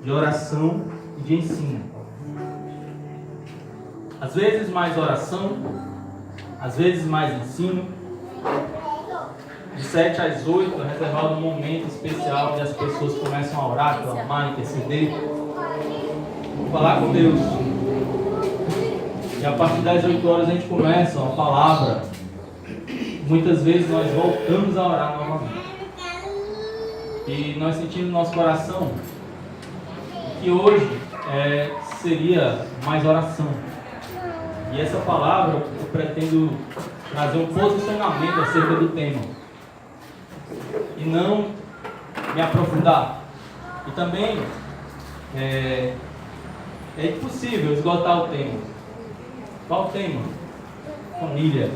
de oração e de ensino. Às vezes mais oração, às vezes mais ensino. De 7 às 8 é reservado um momento especial onde as pessoas começam a orar, clamar, interceder, falar com Deus. E a partir das 8 horas a gente começa uma palavra. Muitas vezes nós voltamos a orar novamente. E nós sentimos no nosso coração que hoje seria mais oração. E essa palavra eu pretendo trazer um posicionamento acerca do tema. E não me aprofundar. E também é impossível esgotar o tema. Qual o tema? Família.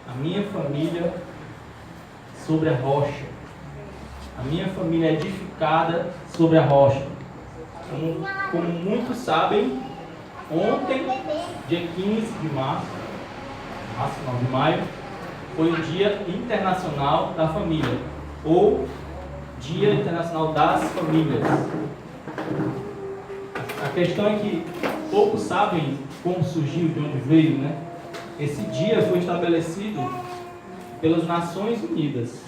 A minha família sobre a rocha. A minha família é edificada sobre a rocha. Como muitos sabem, ontem, dia 15 de março, não, de maio, foi o Dia Internacional da Família, ou Dia Internacional das Famílias. A questão é que poucos sabem como surgiu, de onde veio, né? Esse dia foi estabelecido pelas Nações Unidas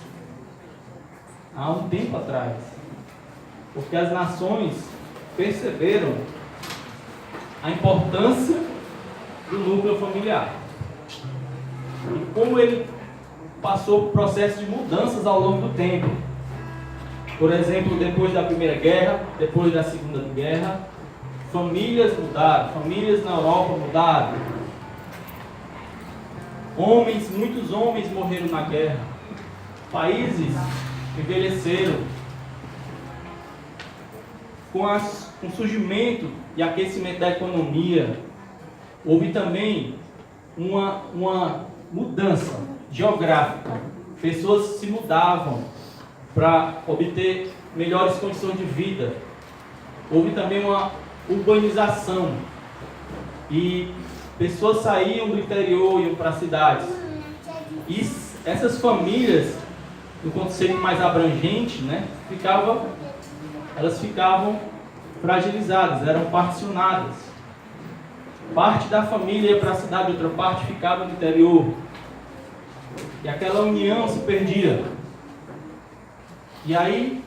há um tempo atrás, porque as nações perceberam a importância do núcleo familiar e como ele passou por processo de mudanças ao longo do tempo. Por exemplo, depois da Primeira Guerra, depois da Segunda Guerra, famílias mudaram, famílias na Europa mudaram. Muitos homens morreram na guerra. Países envelheceram. Com o surgimento e aquecimento da economia, houve também uma mudança geográfica. Pessoas se mudavam para obter melhores condições de vida. Houve também uma urbanização e pessoas saíam do interior e iam para as cidades. E essas famílias, no conceito mais abrangente, né, elas ficavam fragilizadas, eram particionadas. Parte da família ia para a cidade, outra parte ficava no interior. E aquela união se perdia. E aí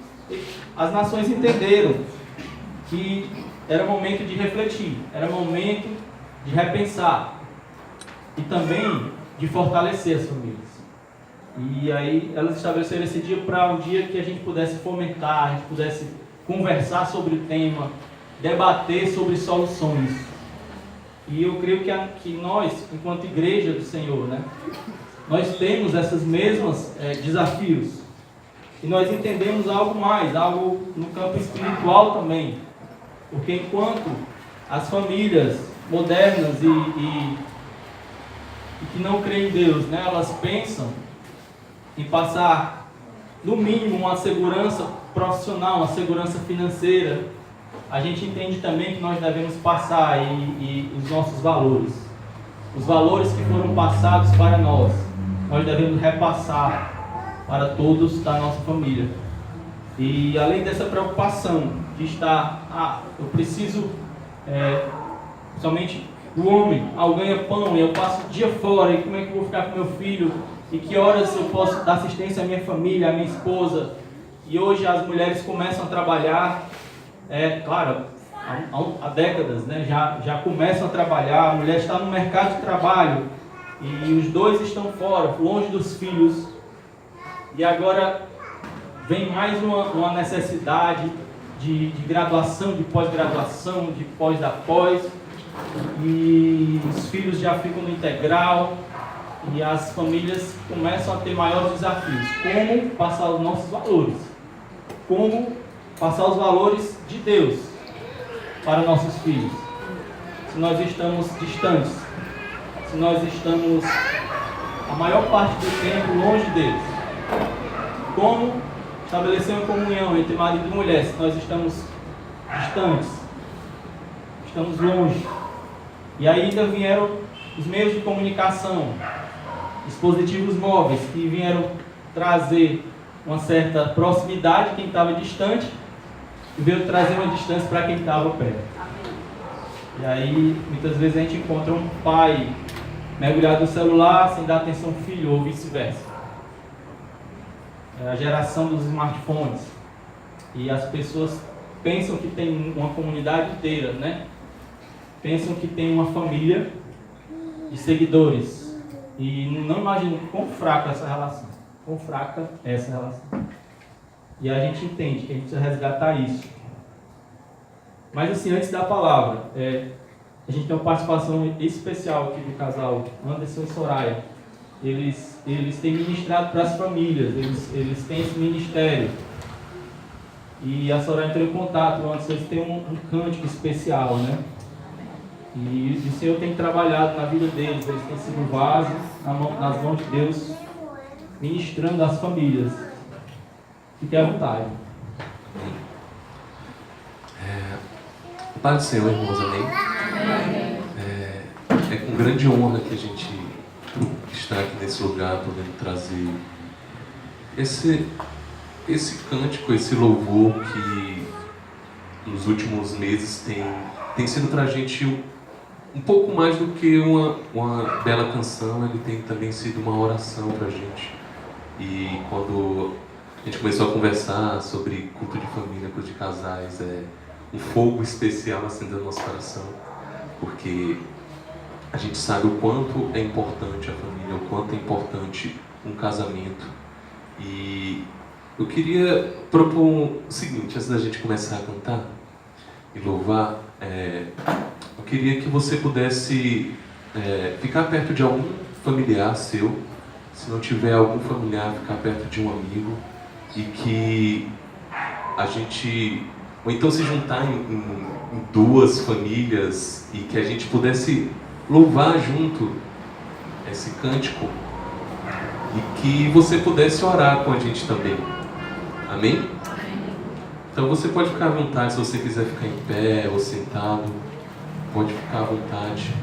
as nações entenderam que era momento de refletir, era momento de repensar e também de fortalecer as famílias. E aí elas estabeleceram esse dia para um dia que a gente pudesse fomentar, a gente pudesse conversar sobre o tema, debater sobre soluções. E eu creio que nós, enquanto igreja do Senhor, né, nós temos esses mesmos desafios. E nós entendemos algo mais, algo no campo espiritual também. Porque enquanto as famílias modernas e que não creem em Deus, né, elas pensam em passar, no mínimo, uma segurança profissional, uma segurança financeira, a gente entende também que nós devemos passar e os nossos valores. Os valores que foram passados para nós devemos repassar para todos da nossa família. E além dessa preocupação de estar, eu preciso, somente o homem, ganha pão e eu passo o dia fora, e como é que eu vou ficar com meu filho? E que horas eu posso dar assistência à minha família, à minha esposa? E hoje as mulheres começam a trabalhar, claro, há décadas, né, já começam a trabalhar, a mulher está no mercado de trabalho, e os dois estão fora, longe dos filhos. E agora vem mais uma necessidade de graduação, de pós-graduação, de pós da pós, e os filhos já ficam no integral, e as famílias começam a ter maiores desafios. Como passar os nossos valores? Como passar os valores de Deus para nossos filhos? Se nós estamos distantes, se nós estamos a maior parte do tempo longe deles, como estabelecer uma comunhão entre marido e mulher se nós estamos distantes, estamos longe? E ainda vieram os meios de comunicação, dispositivos móveis, que vieram trazer uma certa proximidade quem estava distante e veio trazer uma distância para quem estava perto. E aí, muitas vezes a gente encontra um pai mergulhado no celular sem dar atenção ao filho, ou vice-versa. É a geração dos smartphones. E as pessoas pensam que tem uma comunidade inteira, né? Pensam que tem uma família de seguidores. E não imaginam quão fraca essa relação. Quão fraca é essa relação. E a gente entende que a gente precisa resgatar isso. Mas assim, antes da palavra, a gente tem uma participação especial aqui do casal Anderson e Soraya. Eles têm ministrado para as famílias, eles têm esse ministério. E a Soraya entrou em contato antes, eles têm um cântico especial, né? E o Senhor tem trabalhado na vida deles, eles têm sido vasos nas mãos de Deus, ministrando às famílias. Fique à vontade. Paz do Senhor, irmãos, amém? É com grande honra que a gente está aqui nesse lugar, podendo trazer esse cântico, esse louvor que nos últimos meses tem sido para a gente um pouco mais do que uma bela canção, ele tem também sido uma oração para a gente. E quando a gente começou a conversar sobre culto de família, culto de casais, um fogo especial acendendo no nosso coração, porque a gente sabe o quanto é importante a família, o quanto é importante um casamento. E eu queria propor o seguinte, antes da gente começar a cantar e louvar, eu queria que você pudesse ficar perto de algum familiar seu, se não tiver algum familiar, ficar perto de um amigo, e que a gente, ou então se juntar em duas famílias e que a gente pudesse louvar junto esse cântico e que você pudesse orar com a gente também. Amém? Então você pode ficar à vontade, se você quiser ficar em pé ou sentado, pode ficar à vontade.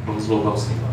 Vamos louvar o Senhor.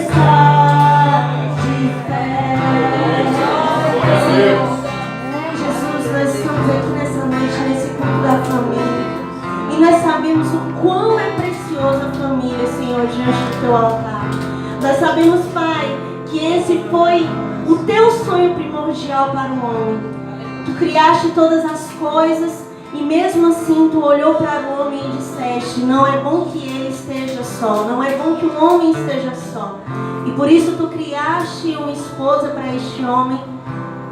está de pé. Jesus, nós estamos aqui nessa noite, nesse culto da família. E nós sabemos o quão é preciosa a família, Senhor, diante do teu altar. Nós sabemos, Pai, que esse foi o teu sonho primordial para o homem. Tu criaste todas as coisas e mesmo assim tu olhou para o homem e disseste: não é bom que ele esteja só, não é bom que o homem esteja só. E por isso tu criaste uma esposa para este homem.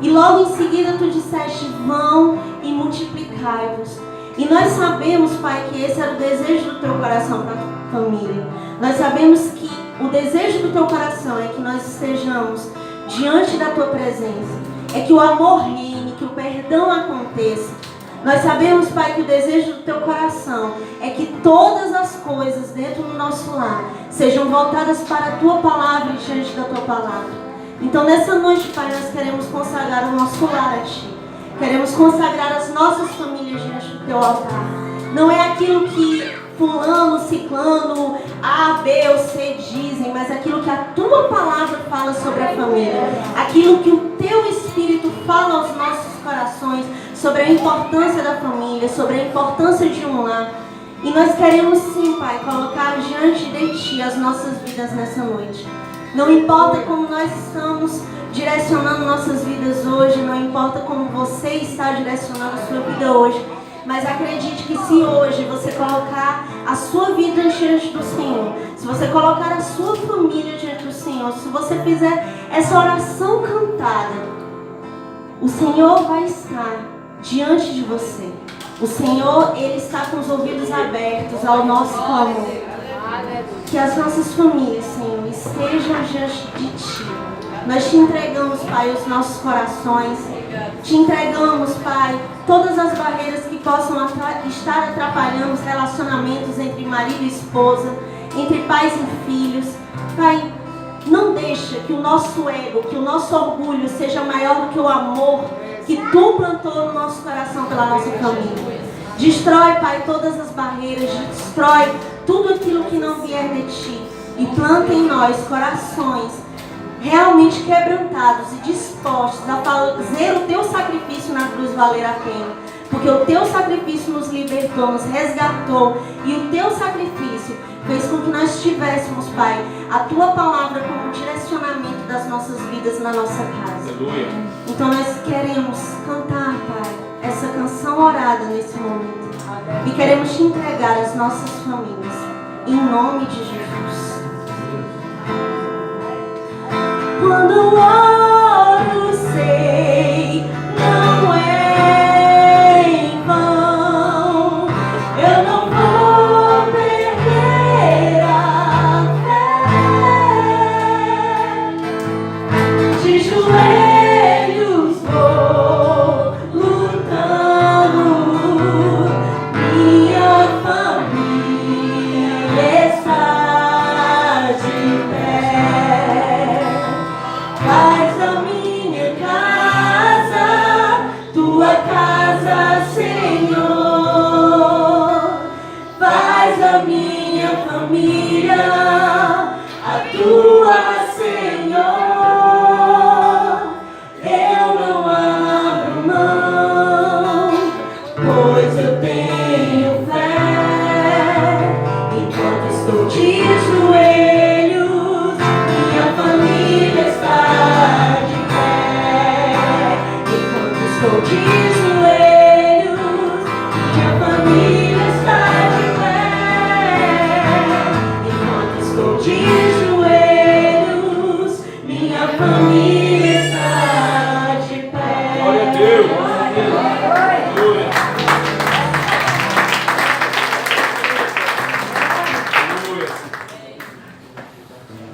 E logo em seguida tu disseste: vão e multiplicai-vos. E nós sabemos, Pai, que esse era o desejo do teu coração para a família. Nós sabemos que o desejo do teu coração é que nós estejamos diante da tua presença. É que o amor reine, que o perdão aconteça. Nós sabemos, Pai, que o desejo do teu coração é que todas as coisas dentro do nosso lar sejam voltadas para a tua palavra e diante da tua palavra. Então nessa noite, Pai, nós queremos consagrar o nosso lar a Ti. Queremos consagrar as nossas famílias diante do teu altar. Não é aquilo que fulano, ciclano, A, B ou C dizem, mas aquilo que a tua palavra fala sobre a família. Aquilo que o teu Espírito fala aos nossos corações sobre a importância da família, sobre a importância de um lar. E nós queremos sim, Pai, colocar diante de Ti as nossas vidas nessa noite. Não importa como nós estamos direcionando nossas vidas hoje, não importa como você está direcionando a sua vida hoje, mas acredite que se hoje você colocar a sua vida diante do Senhor, se você colocar a sua família diante do Senhor, se você fizer essa oração cantada, o Senhor vai estar diante de você. O Senhor, Ele está com os ouvidos abertos ao nosso clamor. Que as nossas famílias, Senhor, estejam diante de Ti. Nós Te entregamos, Pai, os nossos corações. Te entregamos, Pai, todas as barreiras que possam estar atrapalhando os relacionamentos entre marido e esposa, entre pais e filhos. Pai, não deixa que o nosso ego, que o nosso orgulho seja maior do que o amor que Tu plantou no nosso coração pela nossa família. Destrói, Pai, todas as barreiras, destrói tudo aquilo que não vier de Ti e planta em nós corações realmente quebrantados e dispostos a fazer o Teu sacrifício na cruz valer a pena. Porque o Teu sacrifício nos libertou, nos resgatou, e o Teu sacrifício fez com que nós tivéssemos, Pai, a Tua palavra como direcionamento das nossas vidas na nossa casa. Aleluia. Então nós queremos cantar, Pai, essa canção orada nesse momento. E queremos Te entregar as nossas famílias, em nome de Jesus. Quando eu oro, sei, não é em vão. Eu não vou perder a fé. De joelhos vou lutando. Minha família está de pé. Faz a minha casa, Tua casa, Senhor. Faz a minha família, a Tua, Senhor. Eu não abro mão, pois eu tenho fé. Enquanto estou de joelhos, minha família está de pé. Enquanto estou de joelhos, minha família está de pé. Enquanto estou de joelhos, minha família está de pé. Glória a Deus. Aleluia. Aleluia.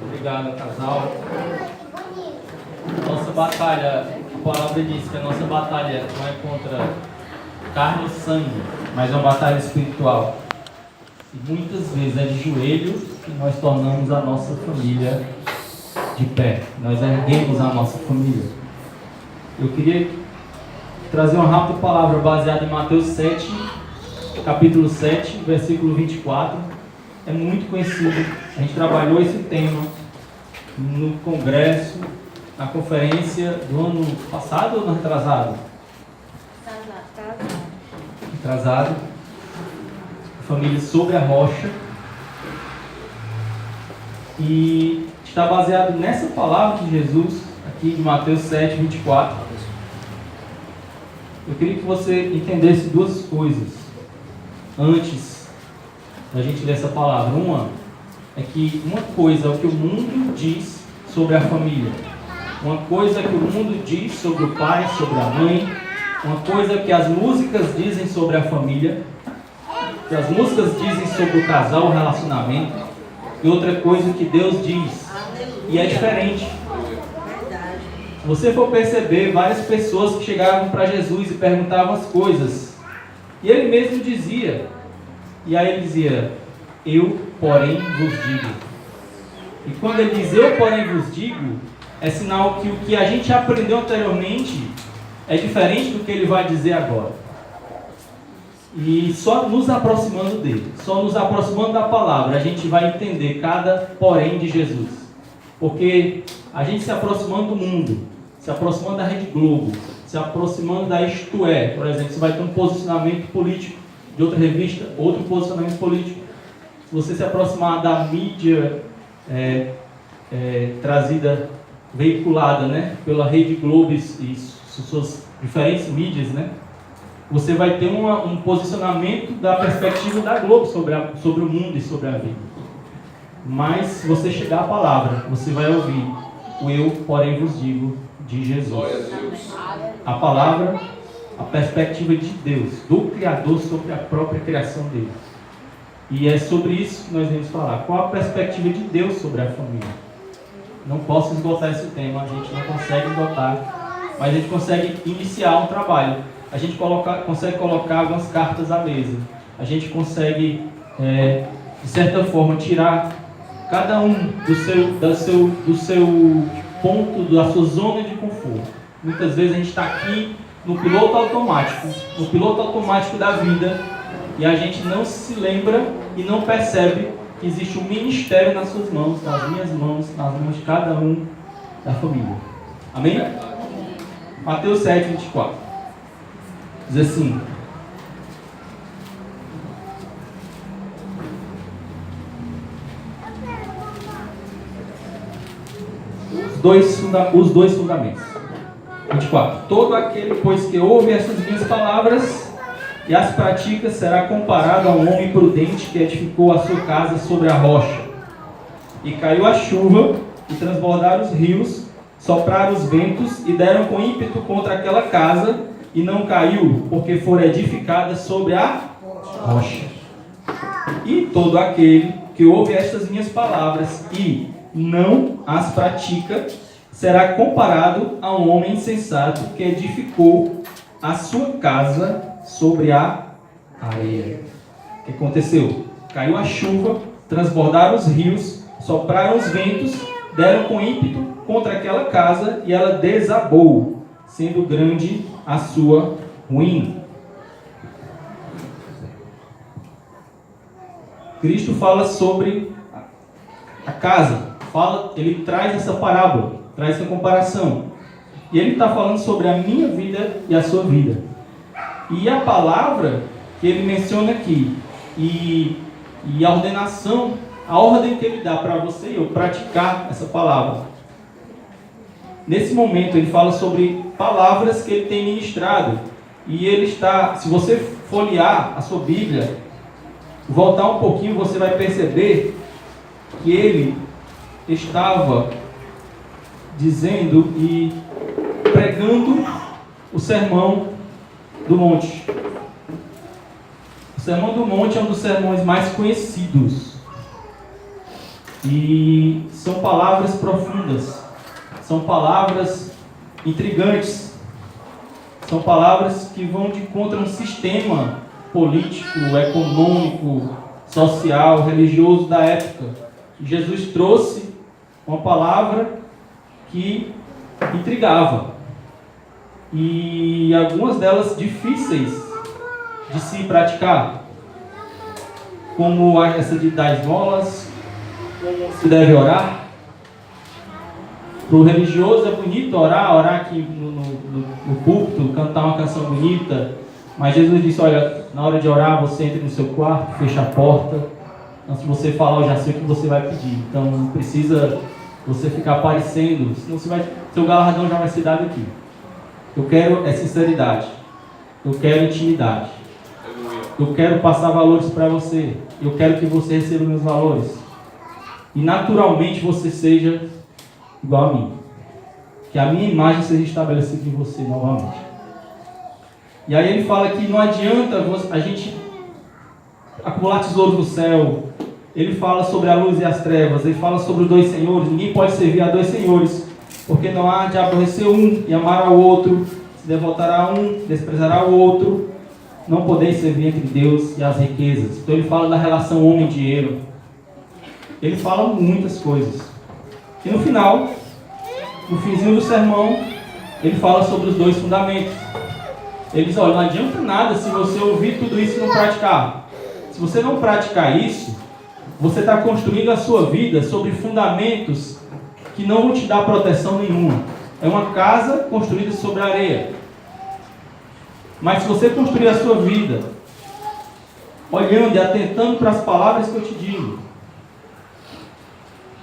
Obrigado, casal. Nossa batalha, a palavra diz que a nossa batalha não é contra carne e sangue, mas é uma batalha espiritual. E muitas vezes é de joelho que nós tornamos a nossa família de pé. Nós erguemos a nossa família. Eu queria trazer uma rápida palavra baseada em Mateus 7, capítulo 7, versículo 24. É muito conhecido. A gente trabalhou esse tema no congresso, na conferência do ano passado ou no retrasado? Retrasado. Família sobre a rocha. E está baseado nessa palavra de Jesus, aqui de Mateus 7, 24. Eu queria que você entendesse duas coisas antes da gente ler essa palavra. Uma é que uma coisa é o que o mundo diz sobre a família. Uma coisa é que o mundo diz sobre o pai, sobre a mãe. Uma coisa é que as músicas dizem sobre a família. Que as músicas dizem sobre o casal, o relacionamento. E outra coisa que Deus diz. E é diferente. Se você for perceber, várias pessoas que chegavam para Jesus e perguntavam as coisas. E ele mesmo dizia. E aí ele dizia, eu, porém, vos digo. E quando ele diz, eu, porém, vos digo, é sinal que o que a gente aprendeu anteriormente é diferente do que ele vai dizer agora. E só nos aproximando dele, só nos aproximando da palavra, a gente vai entender cada porém de Jesus. Porque a gente se aproximando do mundo, se aproximando da Rede Globo, se aproximando da Isto É, por exemplo, você vai ter um posicionamento político de outra revista, outro posicionamento político. Se você se aproximar da mídia trazida, veiculada, né, pela Rede Globo e suas diferentes mídias, né, você vai ter um posicionamento da perspectiva da Globo sobre o mundo e sobre a vida. Mas se você chegar à palavra, você vai ouvir o eu, porém, vos digo, de Jesus. A palavra, a perspectiva de Deus, do Criador sobre a própria criação dele. E é sobre isso que nós vamos falar. Qual a perspectiva de Deus sobre a família? Não posso esgotar esse tema, a gente não consegue esgotar, mas a gente consegue iniciar um trabalho. A gente consegue colocar algumas cartas à mesa. A gente consegue, de certa forma, tirar cada um do seu ponto, da sua zona de conforto. Muitas vezes a gente está aqui no piloto automático da vida, e a gente não se lembra e não percebe que existe um ministério nas suas mãos, nas minhas mãos, nas mãos de cada um da família. Amém? Mateus 7, 24. Diz assim: os dois fundamentos. 24. Todo aquele, pois, que ouve essas minhas palavras e as pratica, será comparado a um homem prudente que edificou a sua casa sobre a rocha. E caiu a chuva, e transbordaram os rios, sopraram os ventos, e deram com ímpeto contra aquela casa, e não caiu, porque fora edificada sobre a rocha. E todo aquele que ouve estas minhas palavras e não as pratica, será comparado a um homem insensato que edificou a sua casa sobre a areia. O que aconteceu? Caiu a chuva, transbordaram os rios, sopraram os ventos, deram com ímpeto contra aquela casa e ela desabou, sendo grande a sua ruína. Cristo fala sobre a casa. Ele traz essa parábola, traz essa comparação. E ele está falando sobre a minha vida e a sua vida. E a palavra que ele menciona aqui, e a ordenação, a ordem que ele dá para você e eu praticar essa palavra. Nesse momento ele fala sobre palavras que ele tem ministrado. E ele está, se você folhear a sua Bíblia, voltar um pouquinho, você vai perceber que ele estava dizendo e pregando o Sermão do Monte. O Sermão do Monte é um dos sermões mais conhecidos. E são palavras profundas. São palavras intrigantes. São palavras que vão de encontro a um sistema político, econômico, social, religioso da época. E Jesus trouxe uma palavra que intrigava. E algumas delas difíceis de se praticar. Como essa de dar esmolas, como se deve orar, Para o religioso é bonito orar aqui no púlpito, cantar uma canção bonita, mas Jesus disse, olha, na hora de orar você entra no seu quarto, fecha a porta, antes de você falar eu já sei o que você vai pedir, então não precisa você ficar aparecendo, senão seu galardão já vai ser dado aqui. Eu quero sinceridade, eu quero intimidade, eu quero passar valores para você, eu quero que você receba meus valores, e naturalmente você seja igual a mim, que a minha imagem seja estabelecida em você novamente. E aí ele fala que não adianta a gente acumular tesouros no céu. Ele fala sobre a luz e as trevas, ele fala sobre os dois senhores. Ninguém pode servir a dois senhores, porque não há de aborrecer um e amar ao outro, se devotará a um, desprezará o outro. Não podeis servir entre Deus e as riquezas. Então ele fala da relação homem-dinheiro. Ele fala muitas coisas. E no final, no finzinho do sermão, ele fala sobre os dois fundamentos. Ele diz, olha, não adianta nada se você ouvir tudo isso e não praticar. Se você não praticar isso, você está construindo a sua vida sobre fundamentos que não vão te dar proteção nenhuma. É uma casa construída sobre areia. Mas se você construir a sua vida olhando e atentando para as palavras que eu te digo,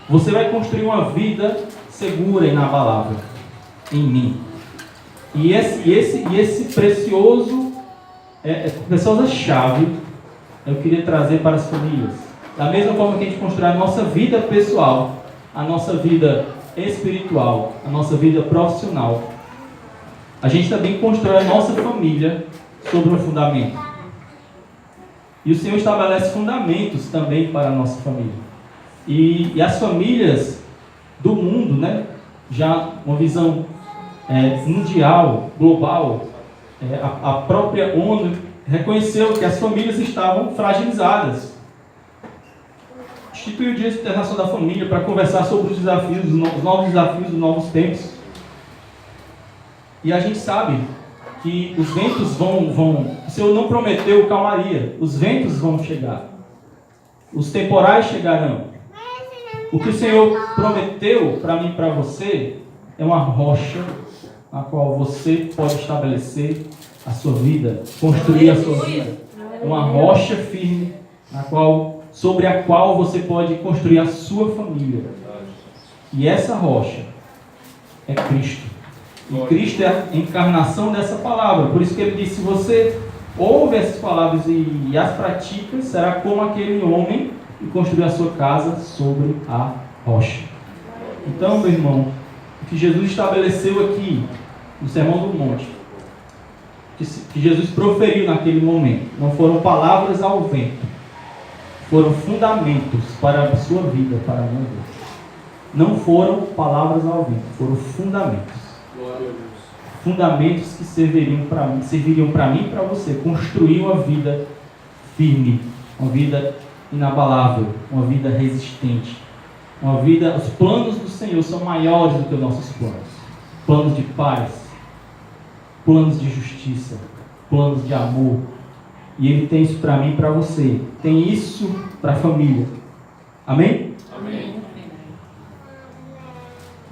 você vai construir uma vida segura e inabalável em mim. E esse precioso preciosa chave eu queria trazer para as famílias. Da mesma forma que a gente constrói a nossa vida pessoal, a nossa vida espiritual, a nossa vida profissional, a gente também constrói a nossa família sobre um fundamento. E o Senhor estabelece fundamentos também para a nossa família. E as famílias do mundo, né, já uma visão mundial, global, a própria ONU reconheceu que as famílias estavam fragilizadas. Instituiu o Dia Internacional da Família para conversar sobre os desafios, os novos desafios dos novos tempos. E a gente sabe que os ventos vão, o Senhor não prometeu calmaria, os ventos vão chegar, os temporais chegarão. O que o Senhor prometeu para mim e para você é uma rocha na qual você pode estabelecer a sua vida, construir a sua vida. É uma rocha firme sobre a qual você pode construir a sua família. E essa rocha é Cristo. E Cristo é a encarnação dessa palavra. Por isso que ele disse, se você ouve essas palavras e as pratica, será como aquele homem que construiu a sua casa sobre a rocha. Então, meu irmão, o que Jesus estabeleceu aqui no Sermão do Monte, que Jesus proferiu naquele momento, não foram palavras ao vento, foram fundamentos para a sua vida, para a minha vida. Não foram palavras ao vento, foram fundamentos. Fundamentos que serviriam para mim e para você construir uma vida firme, uma vida inabalável, uma vida resistente, uma vida. Os planos do Senhor são maiores do que os nossos planos. Planos de paz, planos de justiça, planos de amor. E Ele tem isso para mim e para você. Tem isso para a família. Amém? Amém.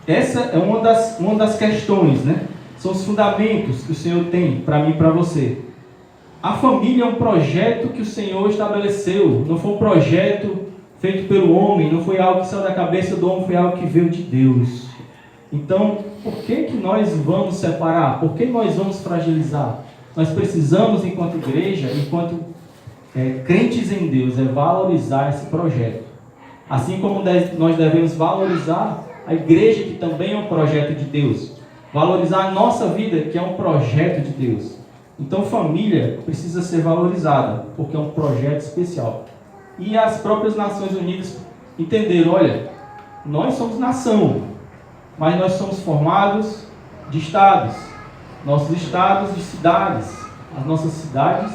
Essa é uma das questões, né? São os fundamentos que o Senhor tem para mim e para você. A família é um projeto que o Senhor estabeleceu. Não foi um projeto feito pelo homem. Não foi algo que saiu da cabeça do homem. Foi algo que veio de Deus. Então, por que nós vamos separar? Por que nós vamos fragilizar? Nós precisamos, enquanto igreja, enquanto crentes em Deus, valorizar esse projeto. Assim como nós devemos valorizar a igreja, que também é um projeto de Deus. Valorizar a nossa vida, que é um projeto de Deus. Então, família precisa ser valorizada, porque é um projeto especial. E as próprias Nações Unidas entenderam, olha, nós somos nação, mas nós somos formados de estados. Nossos estados de cidades, as nossas cidades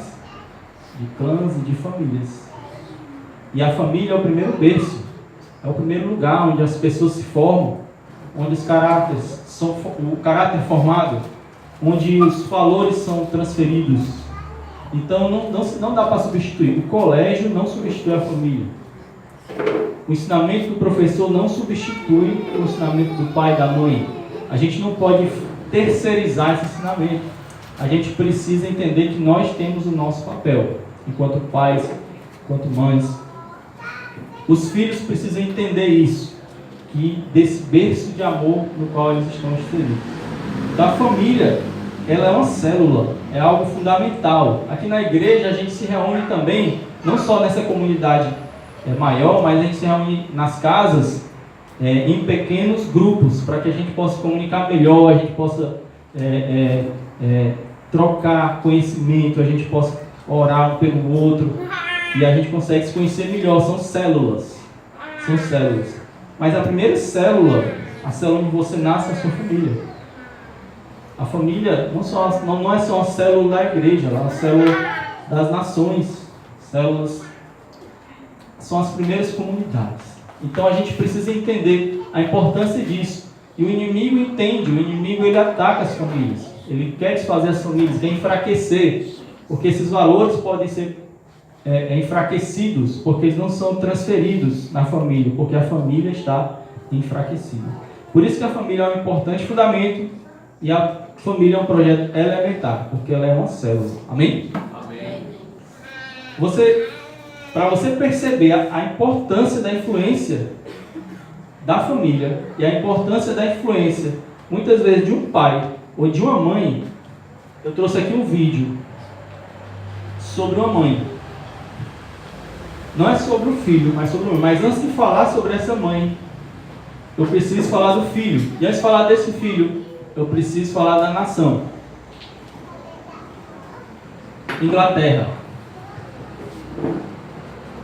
de clãs e de famílias. E a família é o primeiro berço, é o primeiro lugar onde as pessoas se formam, onde os caráteres o caráter formado, onde os valores são transferidos. Então não dá para substituir. O colégio não substitui a família. o ensinamento do professor não substitui o ensinamento do pai e da mãe. A gente não pode terceirizar esse ensinamento. A gente precisa entender que nós temos o nosso papel, enquanto pais, enquanto mães. Os filhos precisam entender isso, que desse berço de amor no qual eles estão inseridos. Da família, ela é uma célula, é algo fundamental. Aqui na igreja a gente se reúne também, não só nessa comunidade maior, mas a gente se reúne nas casas em pequenos grupos, para que a gente possa comunicar melhor, a gente possa trocar conhecimento, a gente possa orar um pelo outro, e a gente consegue se conhecer melhor. São células. Mas a primeira célula, a célula onde você nasce, é a sua família. A família não é só uma célula da igreja, ela é uma célula das nações. Células são as primeiras comunidades. Então a gente precisa entender a importância disso. E o inimigo entende, o inimigo ele ataca as famílias. Ele quer desfazer as famílias, quer enfraquecer. Porque esses valores podem ser enfraquecidos, porque eles não são transferidos na família, porque a família está enfraquecida. Por isso que a família é um importante fundamento e a família é um projeto elementar, porque ela é uma célula. Amém? Amém. Para você perceber a importância da influência da família e a importância da influência, muitas vezes, de um pai ou de uma mãe, eu trouxe aqui um vídeo sobre uma mãe. Não é sobre o filho, mas sobre o mãe. Mas antes de falar sobre essa mãe, eu preciso falar do filho. E antes de falar desse filho, eu preciso falar da nação. Inglaterra.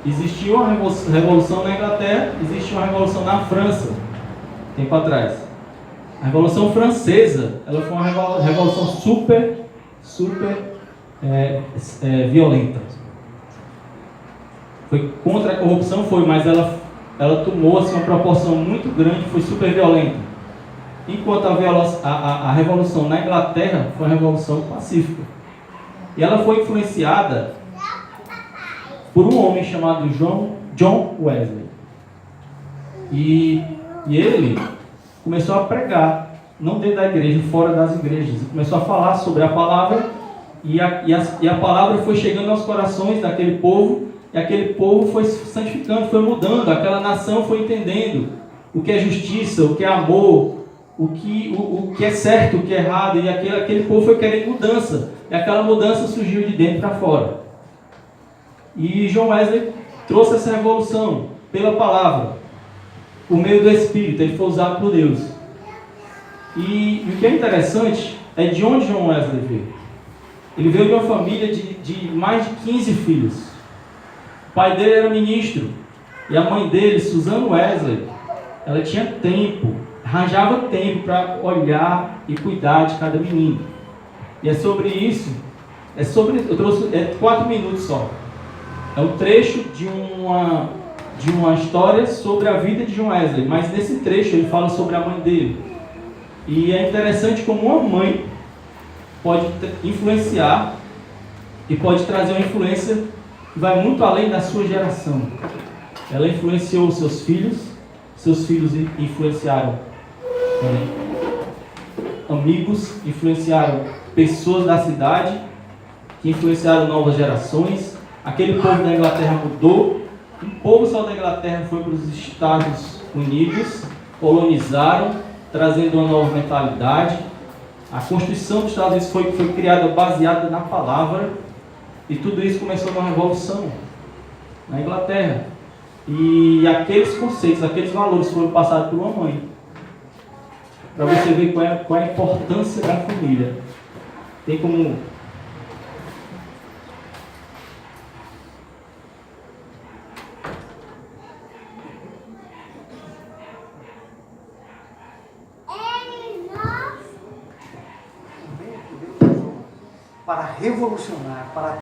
Existiu uma revolução na Inglaterra, existiu uma revolução na França, tempo atrás. A Revolução Francesa, ela foi uma revolução super violenta. Foi contra a corrupção, mas ela tomou assim, uma proporção muito grande, foi super violenta. Enquanto a revolução na Inglaterra foi uma revolução pacífica. E ela foi influenciada por um homem chamado John Wesley. E ele começou a pregar, não dentro da igreja, fora das igrejas. Ele começou a falar sobre a palavra, e a palavra foi chegando aos corações daquele povo, e aquele povo foi se santificando, foi mudando, aquela nação foi entendendo o que é justiça, o que é amor, o que é certo, o que é errado, e aquele povo foi querendo mudança, e aquela mudança surgiu de dentro para fora. E John Wesley trouxe essa revolução pela palavra, por meio do Espírito. Ele foi usado por Deus. E o que é interessante é de onde John Wesley veio. Ele veio de uma família de mais de 15 filhos. O pai dele era ministro, e a mãe dele, Susan Wesley, ela tinha tempo, arranjava tempo para olhar e cuidar de cada menino. E é sobre isso, eu trouxe 4 minutos só. É um trecho de uma história sobre a vida de John Wesley, mas nesse trecho ele fala sobre a mãe dele. E é interessante como uma mãe pode influenciar e pode trazer uma influência que vai muito além da sua geração. Ela influenciou os seus filhos influenciaram amigos, influenciaram pessoas da cidade, que influenciaram novas gerações. Aquele povo da Inglaterra mudou. Um povo só da Inglaterra foi para os Estados Unidos, colonizaram, trazendo uma nova mentalidade. A Constituição dos Estados Unidos foi criada baseada na palavra, e tudo isso começou uma revolução na Inglaterra. E aqueles conceitos, aqueles valores foram passados por uma mãe. Para você ver qual é a importância da família. Tem como para revolucionar, para